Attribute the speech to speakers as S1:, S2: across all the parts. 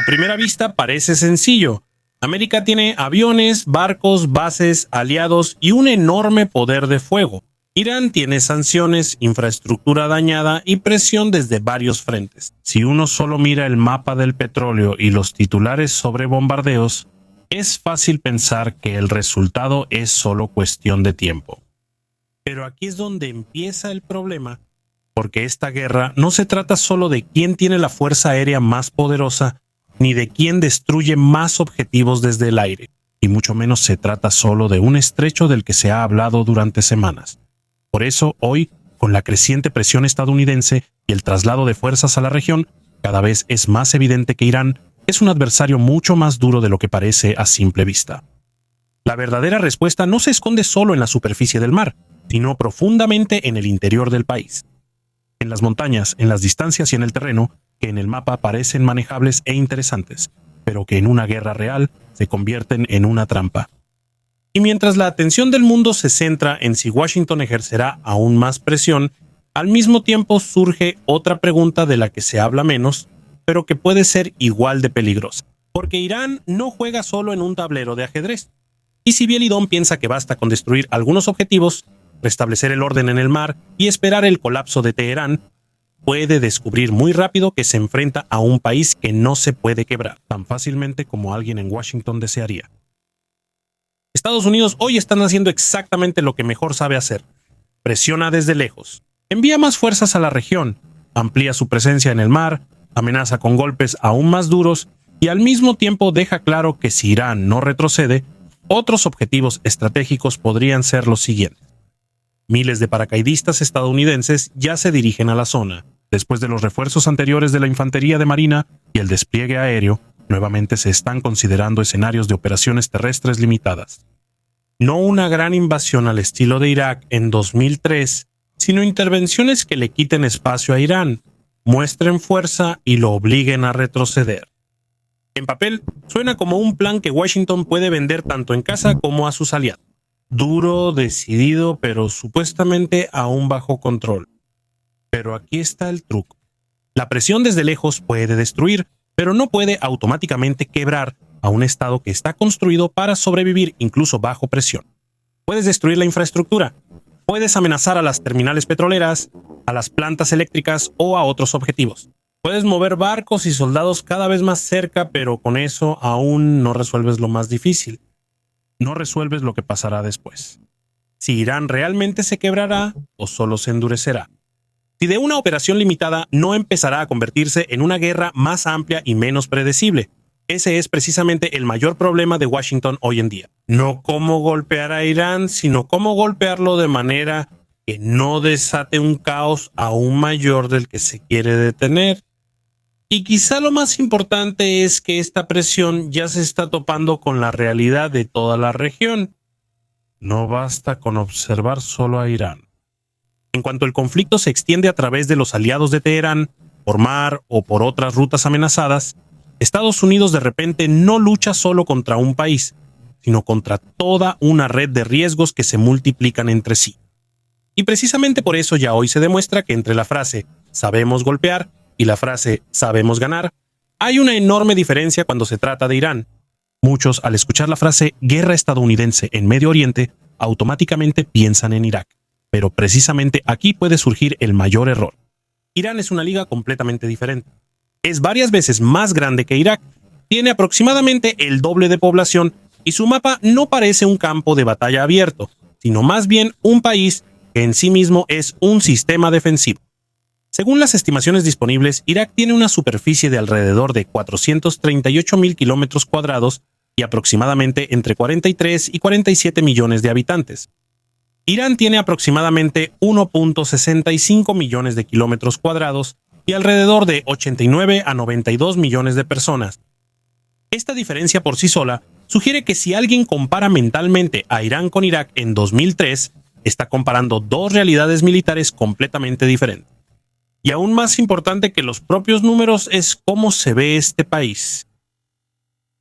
S1: primera vista parece sencillo. América tiene aviones, barcos, bases, aliados y un enorme poder de fuego. Irán tiene sanciones, infraestructura dañada y presión desde varios frentes. Si uno solo mira el mapa del petróleo y los titulares sobre bombardeos, es fácil pensar que el resultado es solo cuestión de tiempo. Pero aquí es donde empieza el problema, porque esta guerra no se trata solo de quién tiene la fuerza aérea más poderosa, ni de quién destruye más objetivos desde el aire, y mucho menos se trata solo de un estrecho del que se ha hablado durante semanas. Por eso, hoy, con la creciente presión estadounidense y el traslado de fuerzas a la región, cada vez es más evidente que Irán es un adversario mucho más duro de lo que parece a simple vista. La verdadera respuesta no se esconde solo en la superficie del mar, sino profundamente en el interior del país. En las montañas, en las distancias y en el terreno, que en el mapa parecen manejables e interesantes, pero que en una guerra real se convierten en una trampa. Y mientras la atención del mundo se centra en si Washington ejercerá aún más presión, al mismo tiempo surge otra pregunta de la que se habla menos, pero que puede ser igual de peligrosa. Porque Irán no juega solo en un tablero de ajedrez. Y si Bielidón piensa que basta con destruir algunos objetivos, restablecer el orden en el mar y esperar el colapso de Teherán, puede descubrir muy rápido que se enfrenta a un país que no se puede quebrar tan fácilmente como alguien en Washington desearía. Estados Unidos hoy están haciendo exactamente lo que mejor sabe hacer. Presiona desde lejos, envía más fuerzas a la región, amplía su presencia en el mar, amenaza con golpes aún más duros y al mismo tiempo deja claro que si Irán no retrocede, otros objetivos estratégicos podrían ser los siguientes. Miles de paracaidistas estadounidenses ya se dirigen a la zona. Después de los refuerzos anteriores de la infantería de marina y el despliegue aéreo, nuevamente se están considerando escenarios de operaciones terrestres limitadas. No una gran invasión al estilo de Irak en 2003, sino intervenciones que le quiten espacio a Irán, muestren fuerza y lo obliguen a retroceder. En papel, suena como un plan que Washington puede vender tanto en casa como a sus aliados. Duro, decidido, pero supuestamente aún bajo control. Pero aquí está el truco. La presión desde lejos puede destruir, pero no puede automáticamente quebrar a un estado que está construido para sobrevivir incluso bajo presión. Puedes destruir la infraestructura, puedes amenazar a las terminales petroleras, a las plantas eléctricas o a otros objetivos. Puedes mover barcos y soldados cada vez más cerca, pero con eso aún no resuelves lo más difícil. No resuelves lo que pasará después. Si Irán realmente se quebrará o solo se endurecerá. Si de una operación limitada no empezará a convertirse en una guerra más amplia y menos predecible. Ese es precisamente el mayor problema de Washington hoy en día. No cómo golpear a Irán, sino cómo golpearlo de manera que no desate un caos aún mayor del que se quiere detener. Y quizá lo más importante es que esta presión ya se está topando con la realidad de toda la región. No basta con observar solo a Irán. En cuanto el conflicto se extiende a través de los aliados de Teherán, por mar o por otras rutas amenazadas, Estados Unidos de repente no lucha solo contra un país, sino contra toda una red de riesgos que se multiplican entre sí. Y precisamente por eso ya hoy se demuestra que entre la frase «sabemos golpear» y la frase «sabemos ganar», hay una enorme diferencia cuando se trata de Irán. Muchos, al escuchar la frase «guerra estadounidense en Medio Oriente», automáticamente piensan en Irak. Pero precisamente aquí puede surgir el mayor error. Irán es una liga completamente diferente. Es varias veces más grande que Irak, tiene aproximadamente el doble de población y su mapa no parece un campo de batalla abierto, sino más bien un país que en sí mismo es un sistema defensivo. Según las estimaciones disponibles, Irak tiene una superficie de alrededor de 438.000 kilómetros cuadrados y aproximadamente entre 43 y 47 millones de habitantes. Irán tiene aproximadamente 1.65 millones de kilómetros cuadrados y alrededor de 89 a 92 millones de personas. Esta diferencia por sí sola sugiere que si alguien compara mentalmente a Irán con Irak en 2003, está comparando dos realidades militares completamente diferentes. Y aún más importante que los propios números es cómo se ve este país.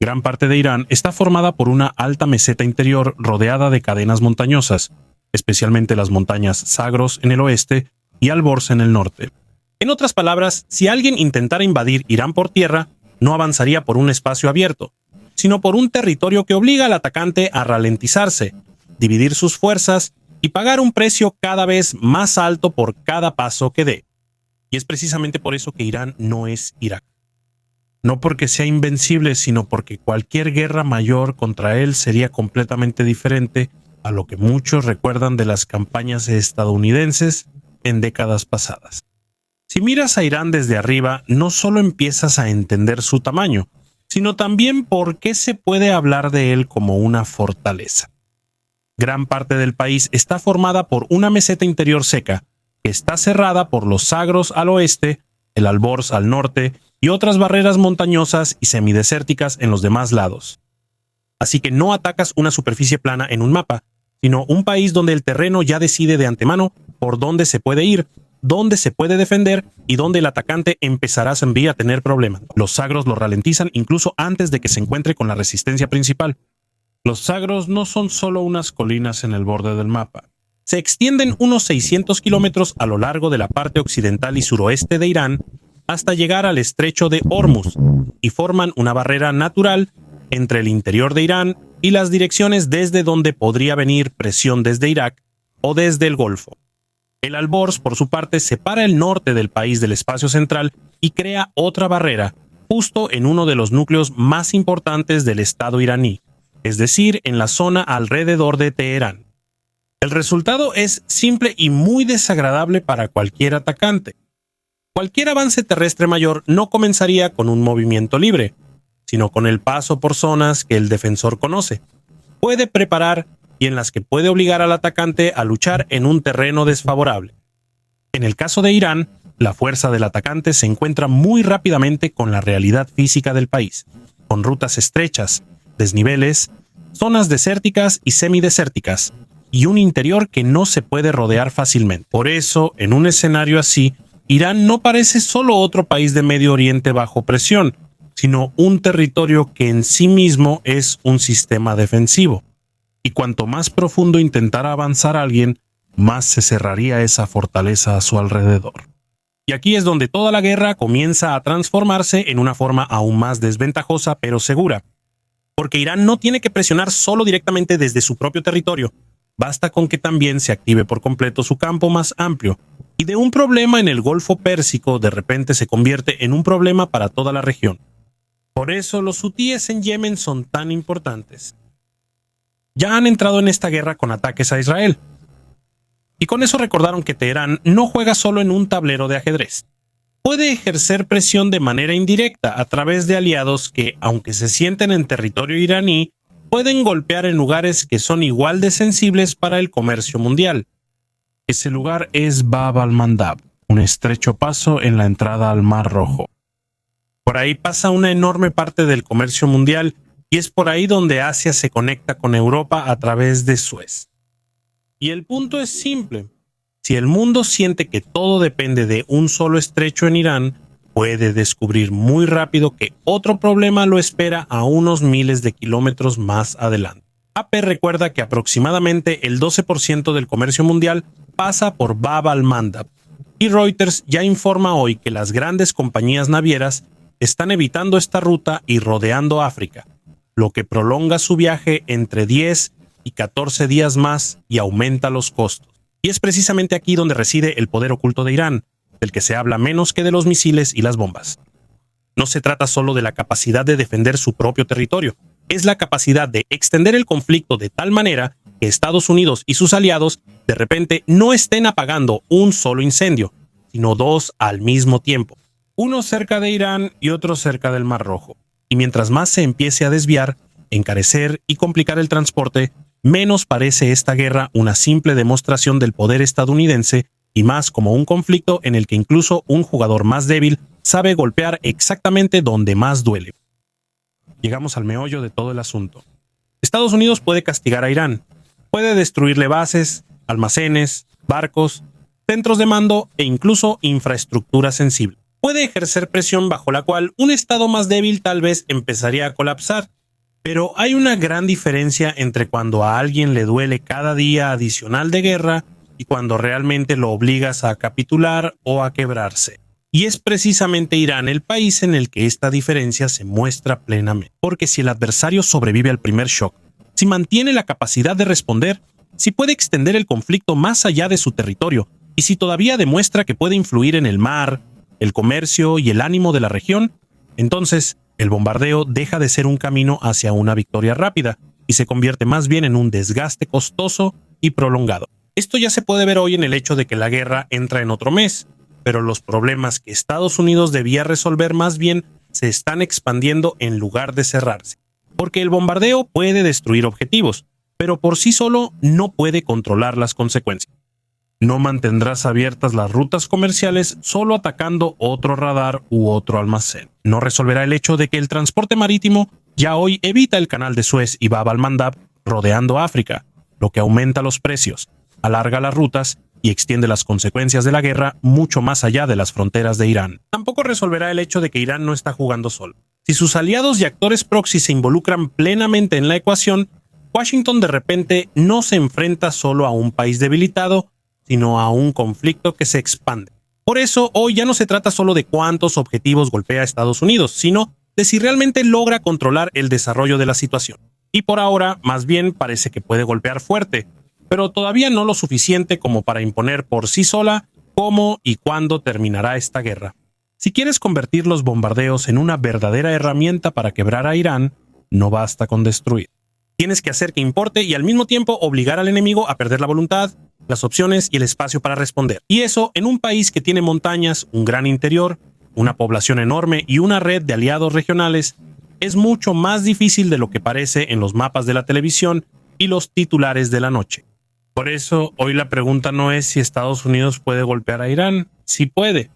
S1: Gran parte de Irán está formada por una alta meseta interior rodeada de cadenas montañosas, especialmente las montañas Zagros en el oeste y Alborz en el norte. En otras palabras, si alguien intentara invadir Irán por tierra, no avanzaría por un espacio abierto, sino por un territorio que obliga al atacante a ralentizarse, dividir sus fuerzas y pagar un precio cada vez más alto por cada paso que dé. Y es precisamente por eso que Irán no es Irak. No porque sea invencible, sino porque cualquier guerra mayor contra él sería completamente diferente a lo que muchos recuerdan de las campañas estadounidenses en décadas pasadas. Si miras a Irán desde arriba, no solo empiezas a entender su tamaño, sino también por qué se puede hablar de él como una fortaleza. Gran parte del país está formada por una meseta interior seca, que está cerrada por los Zagros al oeste, el Alborz al norte y otras barreras montañosas y semidesérticas en los demás lados. Así que no atacas una superficie plana en un mapa, sino un país donde el terreno ya decide de antemano por dónde se puede ir, dónde se puede defender y dónde el atacante empezará a tener problemas. Los Zagros lo ralentizan incluso antes de que se encuentre con la resistencia principal. Los Zagros no son solo unas colinas en el borde del mapa. Se extienden unos 600 kilómetros a lo largo de la parte occidental y suroeste de Irán hasta llegar al estrecho de Hormuz y forman una barrera natural entre el interior de Irán y las direcciones desde donde podría venir presión desde Irak o desde el Golfo. El Alborz, por su parte, separa el norte del país del espacio central y crea otra barrera justo en uno de los núcleos más importantes del Estado iraní, es decir, en la zona alrededor de Teherán. El resultado es simple y muy desagradable para cualquier atacante. Cualquier avance terrestre mayor no comenzaría con un movimiento libre, sino con el paso por zonas que el defensor conoce, puede preparar y en las que puede obligar al atacante a luchar en un terreno desfavorable. En el caso de Irán, la fuerza del atacante se encuentra muy rápidamente con la realidad física del país, con rutas estrechas, desniveles, zonas desérticas y semidesérticas, y un interior que no se puede rodear fácilmente. Por eso, en un escenario así, Irán no parece solo otro país de Medio Oriente bajo presión, sino un territorio que en sí mismo es un sistema defensivo. Y cuanto más profundo intentara avanzar alguien, más se cerraría esa fortaleza a su alrededor. Y aquí es donde toda la guerra comienza a transformarse en una forma aún más desventajosa pero segura, porque Irán no tiene que presionar solo directamente desde su propio territorio, basta con que también se active por completo su campo más amplio, y de un problema en el Golfo Pérsico de repente se convierte en un problema para toda la región. Por eso los hutíes en Yemen son tan importantes. Ya han entrado en esta guerra con ataques a Israel. Y con eso recordaron que Teherán no juega solo en un tablero de ajedrez. Puede ejercer presión de manera indirecta a través de aliados que, aunque se sienten en territorio iraní, pueden golpear en lugares que son igual de sensibles para el comercio mundial. Ese lugar es Bab al-Mandab, un estrecho paso en la entrada al Mar Rojo. Por ahí pasa una enorme parte del comercio mundial y es por ahí donde Asia se conecta con Europa a través de Suez. Y el punto es simple. Si el mundo siente que todo depende de un solo estrecho en Irán, puede descubrir muy rápido que otro problema lo espera a unos miles de kilómetros más adelante. AP recuerda que aproximadamente el 12% del comercio mundial pasa por Bab al-Mandab, y Reuters ya informa hoy que las grandes compañías navieras están evitando esta ruta y rodeando África, lo que prolonga su viaje entre 10 y 14 días más y aumenta los costos. Y es precisamente aquí donde reside el poder oculto de Irán, del que se habla menos que de los misiles y las bombas. No se trata solo de la capacidad de defender su propio territorio, es la capacidad de extender el conflicto de tal manera que Estados Unidos y sus aliados de repente no estén apagando un solo incendio, sino dos al mismo tiempo, uno cerca de Irán y otro cerca del Mar Rojo. Y mientras más se empiece a desviar, encarecer y complicar el transporte, menos parece esta guerra una simple demostración del poder estadounidense y más como un conflicto en el que incluso un jugador más débil sabe golpear exactamente donde más duele. Llegamos al meollo de todo el asunto. Estados Unidos puede castigar a Irán, puede destruirle bases, almacenes, barcos, centros de mando e incluso infraestructura sensible. Puede ejercer presión bajo la cual un estado más débil tal vez empezaría a colapsar. Pero hay una gran diferencia entre cuando a alguien le duele cada día adicional de guerra y cuando realmente lo obligas a capitular o a quebrarse. Y es precisamente Irán el país en el que esta diferencia se muestra plenamente. Porque si el adversario sobrevive al primer shock, si mantiene la capacidad de responder, si puede extender el conflicto más allá de su territorio, y si todavía demuestra que puede influir en el mar, el comercio y el ánimo de la región, entonces el bombardeo deja de ser un camino hacia una victoria rápida y se convierte más bien en un desgaste costoso y prolongado. Esto ya se puede ver hoy en el hecho de que la guerra entra en otro mes, pero los problemas que Estados Unidos debía resolver más bien se están expandiendo en lugar de cerrarse. Porque el bombardeo puede destruir objetivos, pero por sí solo no puede controlar las consecuencias. No mantendrás abiertas las rutas comerciales solo atacando otro radar u otro almacén. No resolverá el hecho de que el transporte marítimo ya hoy evita el canal de Suez y Bab al-Mandab rodeando África, lo que aumenta los precios, alarga las rutas y extiende las consecuencias de la guerra mucho más allá de las fronteras de Irán. Tampoco resolverá el hecho de que Irán no está jugando solo. Si sus aliados y actores proxy se involucran plenamente en la ecuación, Washington de repente no se enfrenta solo a un país debilitado, sino a un conflicto que se expande. Por eso, hoy ya no se trata solo de cuántos objetivos golpea Estados Unidos, sino de si realmente logra controlar el desarrollo de la situación. Y por ahora, más bien parece que puede golpear fuerte, pero todavía no lo suficiente como para imponer por sí sola cómo y cuándo terminará esta guerra. Si quieres convertir los bombardeos en una verdadera herramienta para quebrar a Irán, no basta con destruir. Tienes que hacer que importe y al mismo tiempo obligar al enemigo a perder la voluntad, las opciones y el espacio para responder. Y eso en un país que tiene montañas, un gran interior, una población enorme y una red de aliados regionales, es mucho más difícil de lo que parece en los mapas de la televisión y los titulares de la noche. Por eso, hoy la pregunta no es si Estados Unidos puede golpear a Irán. Sí puede.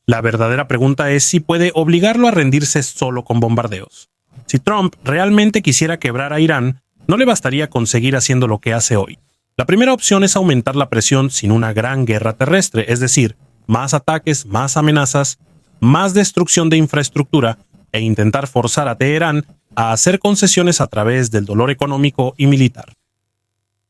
S1: La verdadera pregunta es si puede obligarlo a rendirse solo con bombardeos. Si Trump realmente quisiera quebrar a Irán, no le bastaría conseguir haciendo lo que hace hoy. La primera opción es aumentar la presión sin una gran guerra terrestre, es decir, más ataques, más amenazas, más destrucción de infraestructura e intentar forzar a Teherán a hacer concesiones a través del dolor económico y militar.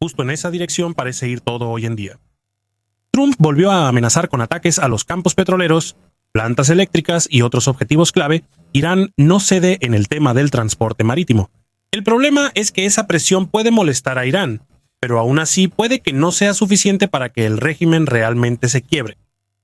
S1: Justo en esa dirección parece ir todo hoy en día. Trump volvió a amenazar con ataques a los campos petroleros, plantas eléctricas y otros objetivos clave. Irán no cede en el tema del transporte marítimo. El problema es que esa presión puede molestar a Irán, pero aún así puede que no sea suficiente para que el régimen realmente se quiebre.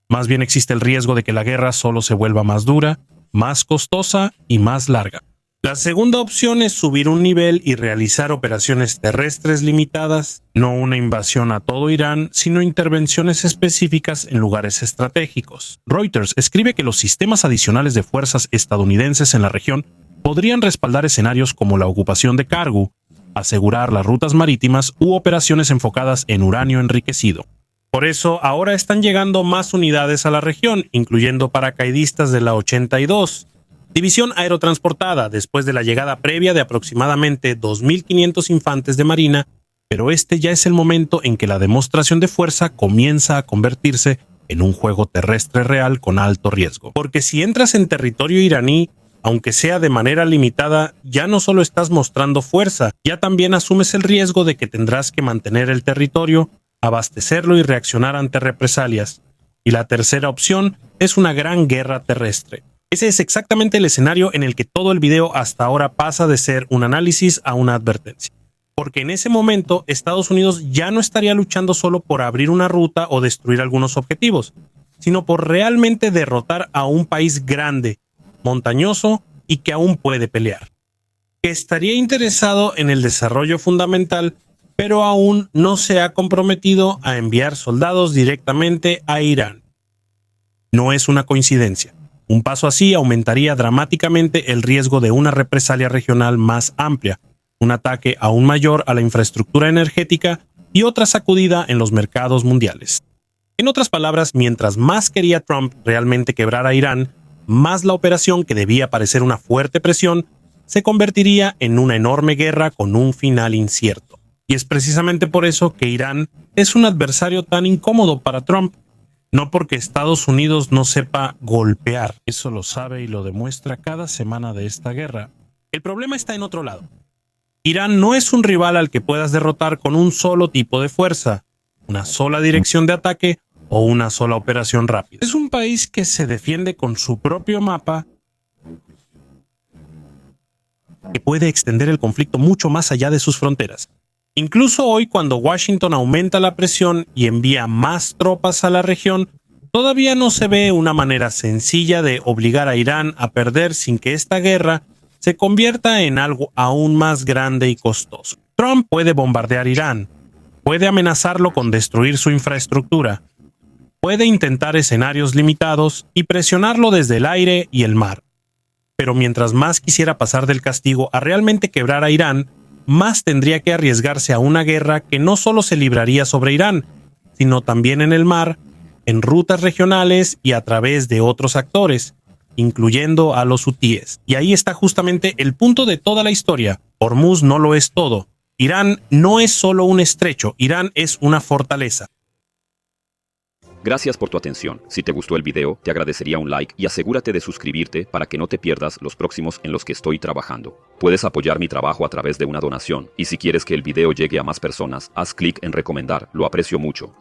S1: Más bien existe el riesgo de que la guerra solo se vuelva más dura, más costosa y más larga. La segunda opción es subir un nivel y realizar operaciones terrestres limitadas, no una invasión a todo Irán, sino intervenciones específicas en lugares estratégicos. Reuters escribe que los sistemas adicionales de fuerzas estadounidenses en la región podrían respaldar escenarios como la ocupación de Kargu, asegurar las rutas marítimas u operaciones enfocadas en uranio enriquecido. Por eso, ahora están llegando más unidades a la región, incluyendo paracaidistas de la 82, División Aerotransportada, después de la llegada previa de aproximadamente 2.500 infantes de marina, pero este ya es el momento en que la demostración de fuerza comienza a convertirse en un juego terrestre real con alto riesgo. Porque si entras en territorio iraní, aunque sea de manera limitada, ya no solo estás mostrando fuerza, ya también asumes el riesgo de que tendrás que mantener el territorio, abastecerlo y reaccionar ante represalias. Y la tercera opción es una gran guerra terrestre. Ese es exactamente el escenario en el que todo el video hasta ahora pasa de ser un análisis a una advertencia. Porque en ese momento Estados Unidos ya no estaría luchando solo por abrir una ruta o destruir algunos objetivos, sino por realmente derrotar a un país grande, montañoso y que aún puede pelear. Que estaría interesado en el desarrollo fundamental, pero aún no se ha comprometido a enviar soldados directamente a Irán. No es una coincidencia. Un paso así aumentaría dramáticamente el riesgo de una represalia regional más amplia, un ataque aún mayor a la infraestructura energética y otra sacudida en los mercados mundiales. En otras palabras, mientras más quería Trump realmente quebrar a Irán, más la operación, que debía parecer una fuerte presión, se convertiría en una enorme guerra con un final incierto. Y es precisamente por eso que Irán es un adversario tan incómodo para Trump. No porque Estados Unidos no sepa golpear, eso lo sabe y lo demuestra cada semana de esta guerra. El problema está en otro lado. Irán no es un rival al que puedas derrotar con un solo tipo de fuerza, una sola dirección de ataque o una sola operación rápida. Es un país que se defiende con su propio mapa, que puede extender el conflicto mucho más allá de sus fronteras. Incluso hoy, cuando Washington aumenta la presión y envía más tropas a la región, todavía no se ve una manera sencilla de obligar a Irán a perder sin que esta guerra se convierta en algo aún más grande y costoso. Trump puede bombardear Irán, puede amenazarlo con destruir su infraestructura, puede intentar escenarios limitados y presionarlo desde el aire y el mar. Pero mientras más quisiera pasar del castigo a realmente quebrar a Irán, más tendría que arriesgarse a una guerra que no solo se libraría sobre Irán, sino también en el mar, en rutas regionales y a través de otros actores, incluyendo a los hutíes. Y ahí está justamente el punto de toda la historia. Hormuz no lo es todo. Irán no es solo un estrecho, Irán es una fortaleza.
S2: Gracias por tu atención. Si te gustó el video, te agradecería un like y asegúrate de suscribirte para que no te pierdas los próximos en los que estoy trabajando. Puedes apoyar mi trabajo a través de una donación y si quieres que el video llegue a más personas, haz clic en recomendar, lo aprecio mucho.